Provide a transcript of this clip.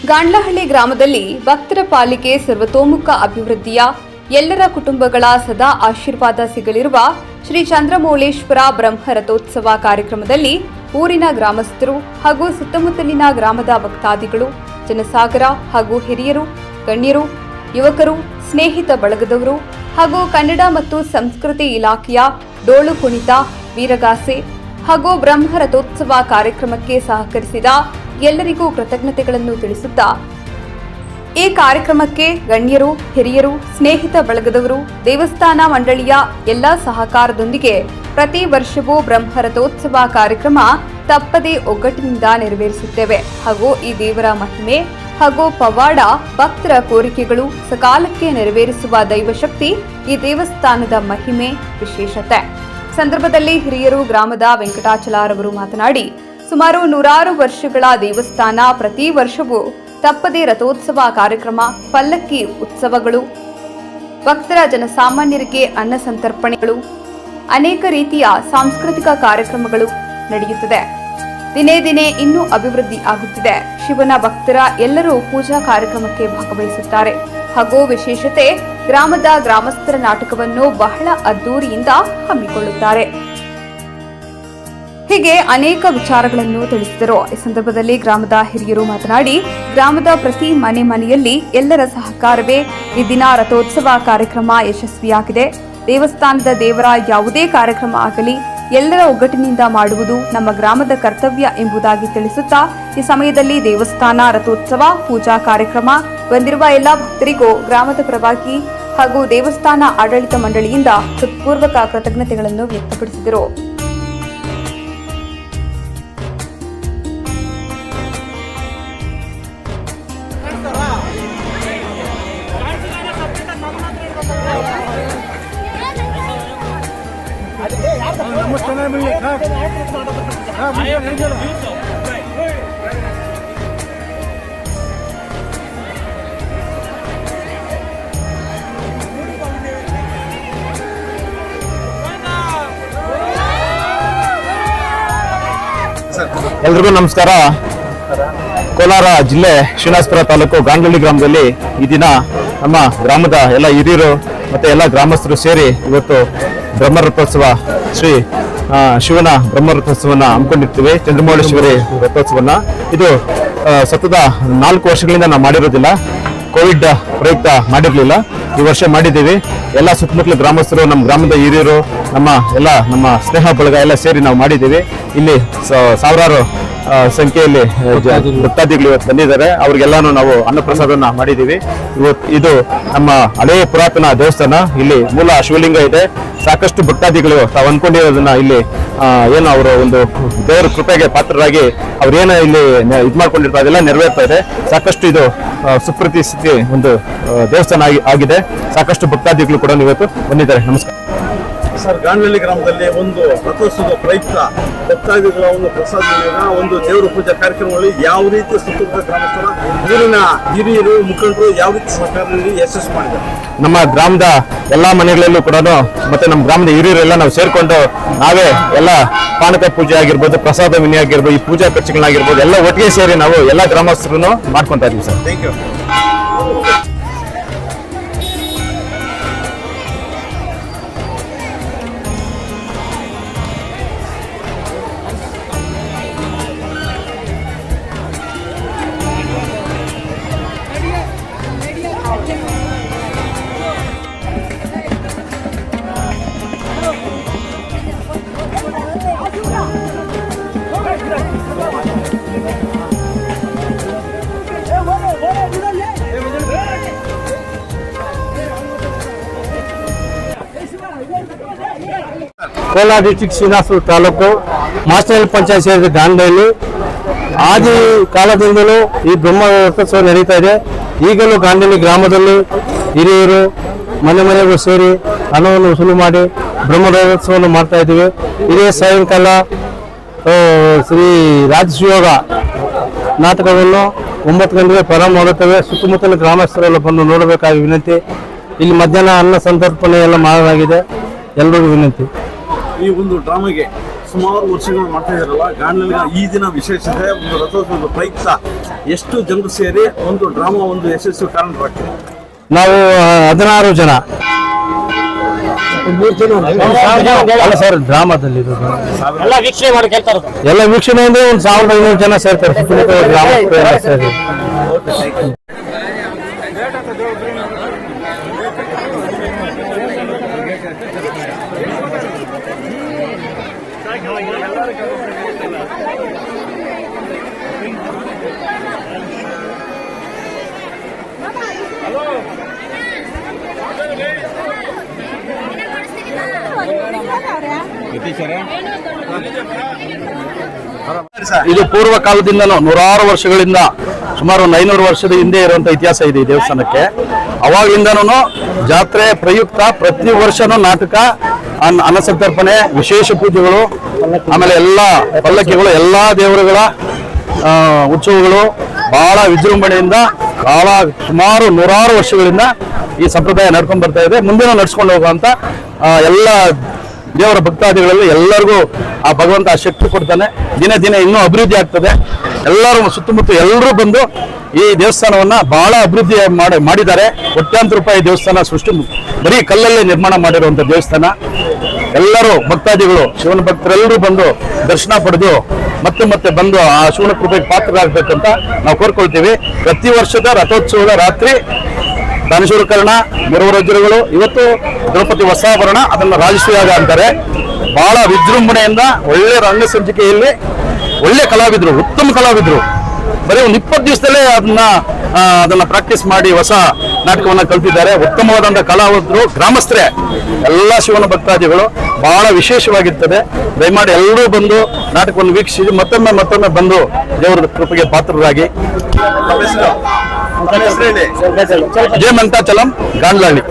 ಗಾಂಡ್ಲಹಳ್ಳಿ ಗ್ರಾಮದಲ್ಲಿ ಭಕ್ತರ ಪಾಲಿಗೆ ಸರ್ವತೋಮುಖ ಅಭಿವೃದ್ಧಿಯ ಎಲ್ಲರ ಕುಟುಂಬಗಳ ಸದಾ ಆಶೀರ್ವಾದ ಸಿಗಲಿರುವ ಶ್ರೀ ಚಂದ್ರಮೌಳೇಶ್ವರ ಬ್ರಹ್ಮ ರಥೋತ್ಸವ ಕಾರ್ಯಕ್ರಮದಲ್ಲಿ ಊರಿನ ಗ್ರಾಮಸ್ಥರು ಹಾಗೂ ಸುತ್ತಮುತ್ತಲಿನ ಗ್ರಾಮದ ಭಕ್ತಾದಿಗಳು, ಜನಸಾಗರ ಹಾಗೂ ಹಿರಿಯರು, ಗಣ್ಯರು, ಯುವಕರು, ಸ್ನೇಹಿತ ಬಳಗದವರು ಹಾಗೂ ಕನ್ನಡ ಮತ್ತು ಸಂಸ್ಕೃತಿ ಇಲಾಖೆಯ ಡೋಳು ಕುಣಿತ, ವೀರಗಾಸೆ ಹಾಗೂ ಬ್ರಹ್ಮ ರಥೋತ್ಸವ ಕಾರ್ಯಕ್ರಮಕ್ಕೆ ಸಹಕರಿಸಿದ ಎಲ್ಲರಿಗೂ ಕೃತಜ್ಞತೆಗಳನ್ನು ತಿಳಿಸುತ್ತಾ ಈ ಕಾರ್ಯಕ್ರಮಕ್ಕೆ ಗಣ್ಯರು, ಹಿರಿಯರು, ಸ್ನೇಹಿತ ಬಳಗದವರು, ದೇವಸ್ಥಾನ ಮಂಡಳಿಯ ಎಲ್ಲ ಸಹಕಾರದೊಂದಿಗೆ ಪ್ರತಿ ವರ್ಷವೂ ಬ್ರಹ್ಮ ರಥೋತ್ಸವ ಕಾರ್ಯಕ್ರಮ ತಪ್ಪದೇ ಒಗ್ಗಟ್ಟಿನಿಂದ ನೆರವೇರಿಸುತ್ತೇವೆ ಹಾಗೂ ಈ ದೇವರ ಮಹಿಮೆ ಹಾಗೂ ಪವಾಡ ಭಕ್ತರ ಕೋರಿಕೆಗಳು ಸಕಾಲಕ್ಕೆ ನೆರವೇರಿಸುವ ದೈವಶಕ್ತಿ ಈ ದೇವಸ್ಥಾನದ ಮಹಿಮೆ ವಿಶೇಷತೆ. ಸಂದರ್ಭದಲ್ಲಿ ಹಿರಿಯರು ಗ್ರಾಮದ ವೆಂಕಟಾಚಲಾರವರು ಮಾತನಾಡಿ, ಸುಮಾರು 100 ವರ್ಷಗಳ ದೇವಸ್ಥಾನ ಪ್ರತಿ ವರ್ಷವೂ ತಪ್ಪದೇ ರಥೋತ್ಸವ ಕಾರ್ಯಕ್ರಮ, ಪಲ್ಲಕ್ಕಿ ಉತ್ಸವಗಳು, ಭಕ್ತರ ಜನಸಾಮಾನ್ಯರಿಗೆ ಅನ್ನ ಸಂತರ್ಪಣೆಗಳು, ಅನೇಕ ರೀತಿಯ ಸಾಂಸ್ಕೃತಿಕ ಕಾರ್ಯಕ್ರಮಗಳು ನಡೆಯುತ್ತದೆ. ದಿನೇ ದಿನೇ ಇನ್ನೂ ಅಭಿವೃದ್ಧಿ ಆಗುತ್ತಿದೆ. ಶಿವನ ಭಕ್ತರ ಎಲ್ಲರೂ ಪೂಜಾ ಕಾರ್ಯಕ್ರಮಕ್ಕೆ ಭಾಗವಹಿಸುತ್ತಾರೆ ಹಾಗೂ ವಿಶೇಷತೆ ಗ್ರಾಮದ ಗ್ರಾಮಸ್ಥರ ನಾಟಕವನ್ನು ಬಹಳ ಅದ್ದೂರಿಯಿಂದ ಹಮ್ಮಿಕೊಳ್ಳುತ್ತಾರೆ. ಹೀಗೆ ಅನೇಕ ವಿಚಾರಗಳನ್ನು ತಿಳಿಸಿದರು. ಈ ಸಂದರ್ಭದಲ್ಲಿ ಗ್ರಾಮದ ಹಿರಿಯರು ಮಾತನಾಡಿ, ಗ್ರಾಮದ ಪ್ರತಿ ಮನೆಯಲ್ಲಿ ಎಲ್ಲರ ಸಹಕಾರವೇ ಈ ದಿನ ರಥೋತ್ಸವ ಕಾರ್ಯಕ್ರಮ ಯಶಸ್ವಿಯಾಗಿದೆ. ದೇವಸ್ಥಾನದ ದೇವರ ಯಾವುದೇ ಕಾರ್ಯಕ್ರಮ ಆಗಲಿ ಎಲ್ಲರ ಒಗ್ಗಟ್ಟಿನಿಂದ ಮಾಡುವುದು ನಮ್ಮ ಗ್ರಾಮದ ಕರ್ತವ್ಯ ಎಂಬುದಾಗಿ ತಿಳಿಸುತ್ತಾ, ಈ ಸಮಯದಲ್ಲಿ ದೇವಸ್ಥಾನ ರಥೋತ್ಸವ ಪೂಜಾ ಕಾರ್ಯಕ್ರಮ ಬಂದಿರುವ ಎಲ್ಲ ಭಕ್ತರಿಗೂ ಗ್ರಾಮದ ಪರವಾಗಿ ಹಾಗೂ ದೇವಸ್ಥಾನ ಆಡಳಿತ ಮಂಡಳಿಯಿಂದ ಹೃತ್ಪೂರ್ವಕ ಕೃತಜ್ಞತೆಗಳನ್ನು ವ್ಯಕ್ತಪಡಿಸಿದರು. ಎಲ್ರಿಗೂ ನಮಸ್ಕಾರ. ಕೋಲಾರ ಜಿಲ್ಲೆ ಶ್ರೀನಿವಾಸಪುರ ತಾಲೂಕು ಗಾಂಡ್ಲಹಳ್ಳಿ ಗ್ರಾಮದಲ್ಲಿ ಈ ದಿನ ನಮ್ಮ ಗ್ರಾಮದ ಎಲ್ಲ ಹಿರಿಯರು ಮತ್ತೆ ಎಲ್ಲ ಗ್ರಾಮಸ್ಥರು ಸೇರಿ ಇವತ್ತು ಬ್ರಹ್ಮರಥೋತ್ಸವ ಶ್ರೀ ಶಿವನ ಬ್ರಹ್ಮರಥೋತ್ಸವನ ಹಮ್ಮಿಕೊಂಡಿರ್ತೀವಿ. ಚಂದ್ರಮೌಳೇಶ್ವರಿ ರಥೋತ್ಸವನ ಇದು ಸತತ 4 ವರ್ಷಗಳಿಂದ ನಾವು ಮಾಡಿರೋದಿಲ್ಲ. ಕೋವಿಡ್ ಪ್ರಯುಕ್ತ ಮಾಡಿರಲಿಲ್ಲ. ಈ ವರ್ಷ ಮಾಡಿದ್ದೀವಿ. ಎಲ್ಲ ಸುತ್ತಮುತ್ತಲ ಗ್ರಾಮಸ್ಥರು, ನಮ್ಮ ಗ್ರಾಮದ ಹಿರಿಯರು, ನಮ್ಮ ಸ್ನೇಹ ಬಳಗ ಎಲ್ಲ ಸೇರಿ ನಾವು ಮಾಡಿದ್ದೀವಿ. ಇಲ್ಲಿ ಸಾವಿರಾರು ಸಂಖ್ಯೆಯಲ್ಲಿ ಭಕ್ತಾದಿಗಳು ಇವತ್ತು ಬಂದಿದ್ದಾರೆ. ಅವ್ರಿಗೆಲ್ಲಾನು ನಾವು ಅನ್ನಪ್ರಸಾದನ ಮಾಡಿದ್ದೀವಿ. ಇದು ನಮ್ಮ ಹಳೆಯ ಪುರಾತನ ದೇವಸ್ಥಾನ. ಇಲ್ಲಿ ಮೂಲ ಶಿವಲಿಂಗ ಇದೆ. ಸಾಕಷ್ಟು ಭಕ್ತಾದಿಗಳು ತಾವು ಅನ್ಕೊಂಡಿರೋದನ್ನ ಇಲ್ಲಿ ಏನು ಅವರು ಒಂದು ದೇವರ ಕೃಪೆಗೆ ಪಾತ್ರರಾಗಿ ಅವ್ರೇನು ಇಲ್ಲಿ ಇದು ಮಾಡ್ಕೊಂಡಿರ್ತಾರೆ ಅದೆಲ್ಲ ನೆರವೇರ್ತಾ ಇದೆ. ಸಾಕಷ್ಟು ಇದು ಸುಪ್ರತಿಷ್ಠಿತ ಒಂದು ದೇವಸ್ಥಾನ ಆಗಿದೆ. ಸಾಕಷ್ಟು ಭಕ್ತಾದಿಗಳು ಕೂಡ ಇವತ್ತು ಬಂದಿದ್ದಾರೆ. ನಮಸ್ಕಾರ ಸರ್. ಗಾಂಡ್ಲಹಳ್ಳಿ ಗ್ರಾಮದಲ್ಲಿ ಒಂದು ರಥೋತ್ಸವದ ಪ್ರಯುಕ್ತ ಭಕ್ತಾದಿಗಳ ಒಂದು ಪ್ರಸಾದ ಒಂದು ದೇವರ ಪೂಜಾ ಕಾರ್ಯಕ್ರಮಗಳಲ್ಲಿ ಯಾವ ರೀತಿ ಸುತ್ತಮುತ್ತ ಗ್ರಾಮಸ್ಥರ ಊರಿನ ಹಿರಿಯರು ಮುಖಂಡರು ಯಾವ ರೀತಿ ಸಹಕಾರದಲ್ಲಿ ಯಶಸ್ಸು ಮಾಡಿದ್ದಾರೆ? ನಮ್ಮ ಗ್ರಾಮದ ಎಲ್ಲಾ ಮನೆಗಳಲ್ಲೂ ಕೂಡ ಮತ್ತೆ ನಮ್ಮ ಗ್ರಾಮದ ಹಿರಿಯರೆಲ್ಲ ನಾವು ಸೇರ್ಕೊಂಡು ನಾವೇ ಎಲ್ಲ ಪಾನಕ ಪೂಜೆ ಆಗಿರ್ಬೋದು, ಪ್ರಸಾದ ವಿನಿಯೋಗ ಆಗಿರ್ಬೋದು, ಈ ಪೂಜಾ ಖರ್ಚುಗಳಾಗಿರ್ಬೋದು ಎಲ್ಲ ಒಟ್ಟಿಗೆ ಸೇರಿ ನಾವು ಎಲ್ಲ ಗ್ರಾಮಸ್ಥರು ಮಾಡ್ಕೊಂತಾ ಇದೀವಿ sir. Thank you. Kolar district Srinivaspur taluk master panchayat ಸೇರಿದ ಗಾಂಡ್ಲಹಳ್ಳಿ ಆದಿ ಕಾಲದಿಂದಲೂ ಈ ಬ್ರಹ್ಮ ರಥೋತ್ಸವ ನಡೀತಾ ಇದೆ. ಈಗಲೂ ಗಾಂಡ್ಲಹಳ್ಳಿ ಗ್ರಾಮದಲ್ಲಿ ಹಿರಿಯರು ಮನೆಗೂ ಸೇರಿ ಹಣವನ್ನು ವಸೂಲು ಮಾಡಿ ಬ್ರಹ್ಮ ರಥೋತ್ಸವವನ್ನು ಮಾಡ್ತಾ ಇದ್ದೀವಿ. ಇದೇ ಸಾಯಂಕಾಲ ಶ್ರೀ ರಾಜಶಿವಯೋಗ ನಾಟಕವನ್ನು 9 ಗಂಟೆಗೆ ಪ್ರಾರಂಭ ಮಾಡುತ್ತೇವೆ. ಸುತ್ತಮುತ್ತಲ ಗ್ರಾಮಸ್ಥರೆಲ್ಲ ಬಂದು ನೋಡಬೇಕಾಗಿ ವಿನಂತಿ. ಇಲ್ಲಿ ಮಧ್ಯಾಹ್ನ ಅನ್ನ ಸಂತರ್ಪಣೆ ಎಲ್ಲ ಮಾಡಲಾಗಿದೆ. ಎಲ್ಲರಿಗೂ ವಿನಂತಿ. ಈ ಒಂದು ಡ್ರಾಮಾಗೆ ಸುಮಾರು ವರ್ಷಗಳು ಮಾಡ್ತಾ ಇದಾರಲ್ಲ, ಗಾಂಡ್ಲಳ್ಳಿ ಈ ದಿನ ವಿಶೇಷತೆ, ಒಂದು ರಥೋತ್ಸವದ ಪ್ರಯುಕ್ತ ಎಷ್ಟು ಜನರು ಸೇರಿ ಒಂದು ಡ್ರಾಮಾ ಒಂದು ಯಶಸ್ವಿ ಕಾರಣರಾಗ್ತದೆ? ನಾವು 16 ಜನ ಅಲ್ಲ ಸರ್, ಡ್ರಾಮಾದಲ್ಲಿ ಎಲ್ಲ ವೀಕ್ಷಣೆ ಮಾಡಿ ಕೇಳ್ತಾರೆ. ಎಲ್ಲ ವೀಕ್ಷಣೆ ಅಂದ್ರೆ 1500 ಜನ ಸೇರ್ತಾರೆ. ಸುತ್ತಮುತ್ತ ಗ್ರಾಮಸ್ಥರು ಎಲ್ಲ ಸೇರಿ. ಇದು ಪೂರ್ವ ಕಾಲದಿಂದನೂ 100 ವರ್ಷಗಳಿಂದ, ಸುಮಾರು 500 ವರ್ಷದ ಹಿಂದೆ ಇರುವಂತ ಇತಿಹಾಸ ಇದೆ ಈ ದೇವಸ್ಥಾನಕ್ಕೆ. ಅವಾಗಲಿಂದನೂ ಜಾತ್ರೆ ಪ್ರಯುಕ್ತ ಪ್ರತಿ ವರ್ಷನೂ ನಾಟಕ, ಅನ್ನಸಂತರ್ಪಣೆ, ವಿಶೇಷ ಪೂಜೆಗಳು, ಆಮೇಲೆ ಎಲ್ಲಾ ಪಲ್ಲಕ್ಕಿಗಳು, ಎಲ್ಲಾ ದೇವರುಗಳ ಉತ್ಸವಗಳು ಬಹಳ ವಿಜೃಂಭಣೆಯಿಂದ ಸುಮಾರು 100 ವರ್ಷಗಳಿಂದ ಈ ಸಂಪ್ರದಾಯ ನಡ್ಕೊಂಡು ಬರ್ತಾ ಇದೆ. ಮುಂದಿನ ನಡ್ಸ್ಕೊಂಡು ಹೋಗುವಂತ ಎಲ್ಲ ದೇವರ ಭಕ್ತಾದಿಗಳಲ್ಲಿ ಎಲ್ಲರಿಗೂ ಆ ಭಗವಂತ ಶಕ್ತಿ ಕೊಡ್ತಾನೆ. ದಿನ ದಿನ ಇನ್ನೂ ಅಭಿವೃದ್ಧಿ ಆಗ್ತದೆ. ಎಲ್ಲರೂ ಸುತ್ತಮುತ್ತ ಎಲ್ಲರೂ ಬಂದು ಈ ದೇವಸ್ಥಾನವನ್ನ ಬಹಳ ಅಭಿವೃದ್ಧಿ ಮಾಡಿದ್ದಾರೆ. ಕೋಟ್ಯಾಂತರ ರೂಪಾಯಿ ದೇವಸ್ಥಾನ ಸೃಷ್ಟಿ, ಬರೀ ಕಲ್ಲಲ್ಲೇ ನಿರ್ಮಾಣ ಮಾಡಿರುವಂತ ದೇವಸ್ಥಾನ. ಎಲ್ಲರೂ ಭಕ್ತಾದಿಗಳು, ಶಿವನ ಭಕ್ತರೆಲ್ಲರೂ ಬಂದು ದರ್ಶನ ಪಡೆದು ಮತ್ತೆ ಮತ್ತೆ ಬಂದು ಆ ಶಿವನ ಕೃಪೆಗೆ ಪಾತ್ರರಾಗಬೇಕಂತ ನಾವು ಕೋರ್ಕೊಳ್ತೀವಿ. ಪ್ರತಿ ವರ್ಷದ ರಥೋತ್ಸವದ ರಾತ್ರಿ ದಾನೇಶ್ವರ ಕರ್ಣ, ಮೆರವರಜ್ಜರುಗಳು, ಇವತ್ತು ದ್ರೌಪದಿ ವಸ್ತ್ರಾಭರಣ, ಅದನ್ನು ರಾಜಸೂಯಾಗ ಅಂತಾರೆ. ಬಹಳ ವಿಜೃಂಭಣೆಯಿಂದ ಒಳ್ಳೆ ರಂಗ ಸಂಚಿಕೆಯಲ್ಲಿ ಒಳ್ಳೆ ಕಲಾವಿದರು, ಉತ್ತಮ ಕಲಾವಿದರು, ಬರೀ ಒಂದು 20 ದಿವಸದಲ್ಲೇ ಅದನ್ನ ಪ್ರಾಕ್ಟೀಸ್ ಮಾಡಿ ಹೊಸ ನಾಟಕವನ್ನ ಕಲ್ತಿದ್ದಾರೆ. ಉತ್ತಮವಾದಂತ ಕಲಾವಿದರು, ಗ್ರಾಮಸ್ಥರೇ, ಎಲ್ಲ ಶಿವನ ಭಕ್ತಾದಿಗಳು. ಬಹಳ ವಿಶೇಷವಾಗಿರ್ತದೆ. ದಯಮಾಡಿ ಎಲ್ಲರೂ ಬಂದು ನಾಟಕವನ್ನು ವೀಕ್ಷಿಸಿ ಮತ್ತೊಮ್ಮೆ ಬಂದು ದೇವರ ಕೃಪೆಗೆ ಪಾತ್ರರಾಗಿ. ಜಯ ಮಂತಾಚಲಂ, ಗಾಂಡ್ಲಳ್ಳಿ.